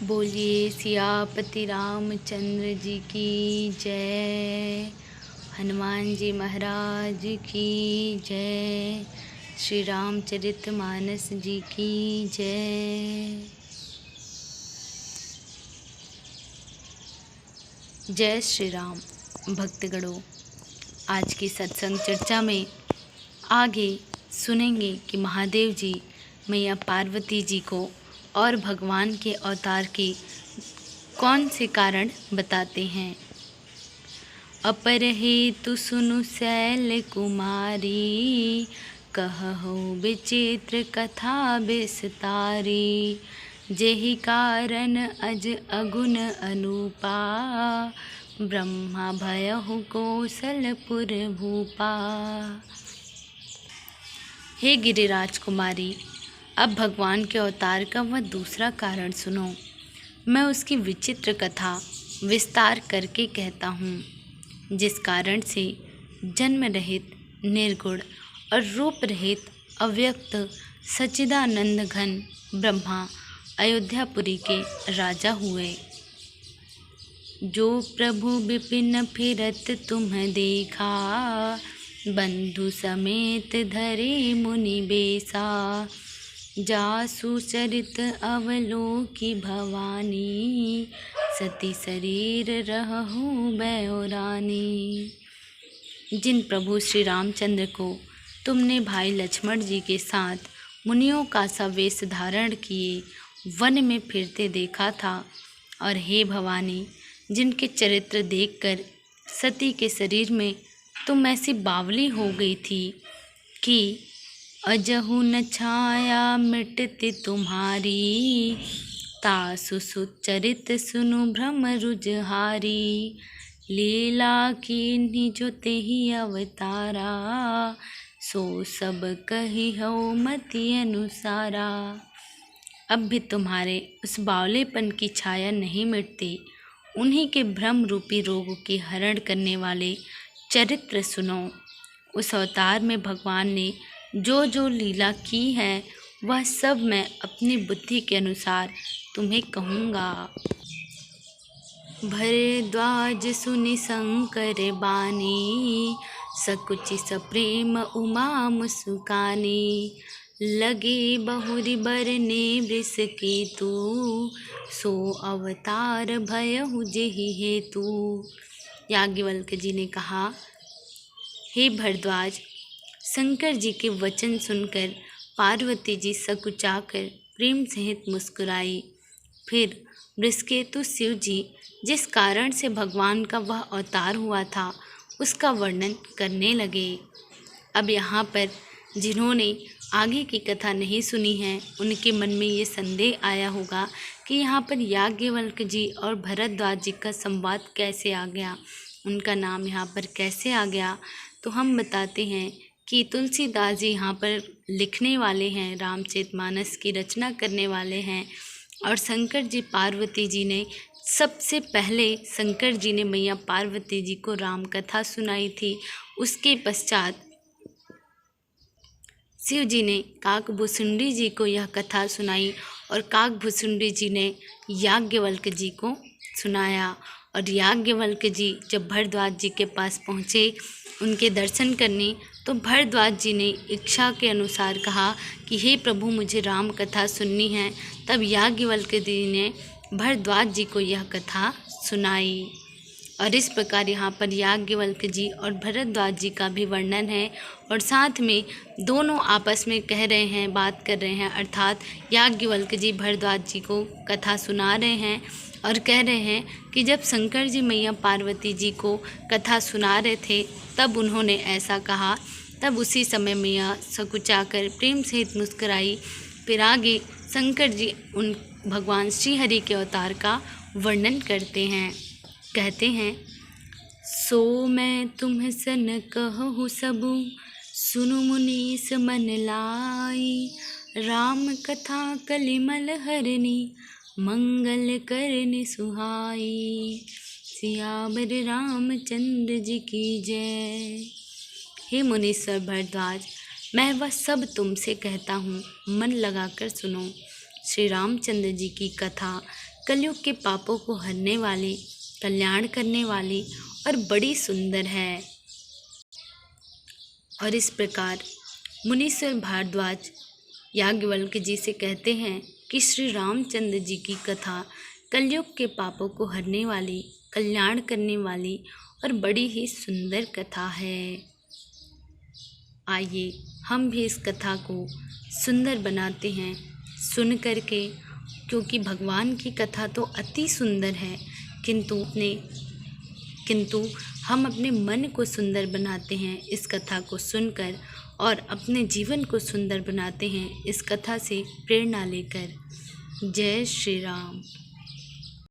बोलिए सियापति रामचंद्र जी की जय। हनुमान जी महाराज की जय। श्री रामचरितमानस जी की जय। जय श्री राम। भक्तगणों, आज की सत्संग चर्चा में आगे सुनेंगे कि महादेव जी मैया पार्वती जी को और भगवान के अवतार के कौन से कारण बताते हैं। अपर हेतु सुनु शैल कुमारी, कहहु विचित्र कथा विस्तारी। जेहि कारण अज अगुन अनूपा, ब्रह्मा भयहु कौशलपुर भूपा। हे गिरिराज कुमारी, अब भगवान के अवतार का वह दूसरा कारण सुनो। मैं उसकी विचित्र कथा विस्तार करके कहता हूँ, जिस कारण से जन्म रहित निर्गुण और रूप रहित अव्यक्त सच्चिदानंद घन ब्रह्मा अयोध्यापुरी के राजा हुए। जो प्रभु विपिन फिरत तुम देखा, बंधु समेत धरे मुनि बेसा। जासु चरित अवलोकी भवानी, सती शरीर रहु बैरानी। जिन प्रभु श्री रामचंद्र को तुमने भाई लक्ष्मण जी के साथ मुनियों का सा वेश धारण किए वन में फिरते देखा था, और हे भवानी, जिनके चरित्र देखकर सती के शरीर में तुम ऐसी बावली हो गई थी कि अजहु न छाया मिटती तुम्हारी। तासु सुचरित सुनु भ्रम रुजहारी। लीला कीन्ही जो तेहि अवतारा, सो सब कही हो मति अनुसारा। अब भी तुम्हारे उस बावलेपन की छाया नहीं मिटती। उन्हीं के भ्रम रूपी रोग की हरण करने वाले चरित्र सुनो। उस अवतार में भगवान ने जो जो लीला की है, वह सब मैं अपनी बुद्धि के अनुसार तुम्हें कहूँगा। भरद्वाज सुनि शंकर बानी, सकुचि सप्रेम उमा मुस्कानी। लगे बहुरि बरने वृष केतु, सो अवतार भयहु जेहि हेतु। याज्ञवल्क्य जी ने कहा, हे भरद्वाज, शंकर जी के वचन सुनकर पार्वती जी सकुचाकर प्रेम सहित मुस्कुराई। फिर वृषकेतु शिव जी जिस कारण से भगवान का वह अवतार हुआ था, उसका वर्णन करने लगे। अब यहाँ पर जिन्होंने आगे की कथा नहीं सुनी है, उनके मन में ये संदेह आया होगा कि यहाँ पर याज्ञवल्क्य जी और भरद्वाज जी का संवाद कैसे आ गया, उनका नाम यहाँ पर कैसे आ गया। तो हम बताते हैं कि तुलसीदास जी यहाँ पर लिखने वाले हैं, रामचरितमानस की रचना करने वाले हैं। और शंकर जी पार्वती जी ने सबसे पहले शंकर जी ने मैया पार्वती जी को राम कथा सुनाई थी। उसके पश्चात शिव जी ने काकभूषुंडी जी को यह कथा सुनाई, और काकभूषुंडी जी ने याज्ञवल्क्य जी को सुनाया। और याज्ञवल्क्य जी जब भरद्वाज जी के पास पहुँचे उनके दर्शन करने, तो भरद्वाज जी ने इच्छा के अनुसार कहा कि हे प्रभु, मुझे राम कथा सुननी है। तब याज्ञवल्क्य जी ने भरद्वाज जी को यह कथा सुनाई। और इस प्रकार यहाँ पर याज्ञवल्क्य जी और भरद्वाज जी का भी वर्णन है, और साथ में दोनों आपस में कह रहे हैं, बात कर रहे हैं। अर्थात याज्ञवल्क्य जी भरद्वाज जी को कथा सुना रहे हैं और कह रहे हैं कि जब शंकर जी मैया पार्वती जी को कथा सुना रहे थे, तब उन्होंने ऐसा कहा। तब उसी समय मैया सकुचाकर प्रेम सहित मुस्कुराई। फिर आगे शंकर जी उन भगवान श्री हरि के अवतार का वर्णन करते हैं। कहते हैं, सो मैं तुम्ह सन कहूँ सबु, सुनु मुनीस मन लाई। राम कथा कलिमल हरनी, मंगल करनि सुहाई। सियावर रामचंद्र जी की जय। हे मुनीश्वर भरद्वाज, मैं वह सब तुमसे कहता हूँ, मन लगाकर सुनो। श्री रामचंद्र जी की कथा कलयुग के पापों को हरने वाली, कल्याण करने वाली और बड़ी सुंदर है। और इस प्रकार मुनीश्वर भारद्वाज याज्ञवल्क्य जी से कहते हैं कि श्री रामचंद्र जी की कथा कलयुग के पापों को हरने वाली, कल्याण करने वाली और बड़ी ही सुंदर कथा है। आइए हम भी इस कथा को सुंदर बनाते हैं सुन करके, क्योंकि भगवान की कथा तो अति सुंदर है, किंतु हम अपने मन को सुंदर बनाते हैं इस कथा को सुनकर, और अपने जीवन को सुंदर बनाते हैं इस कथा से प्रेरणा लेकर। जय श्री राम।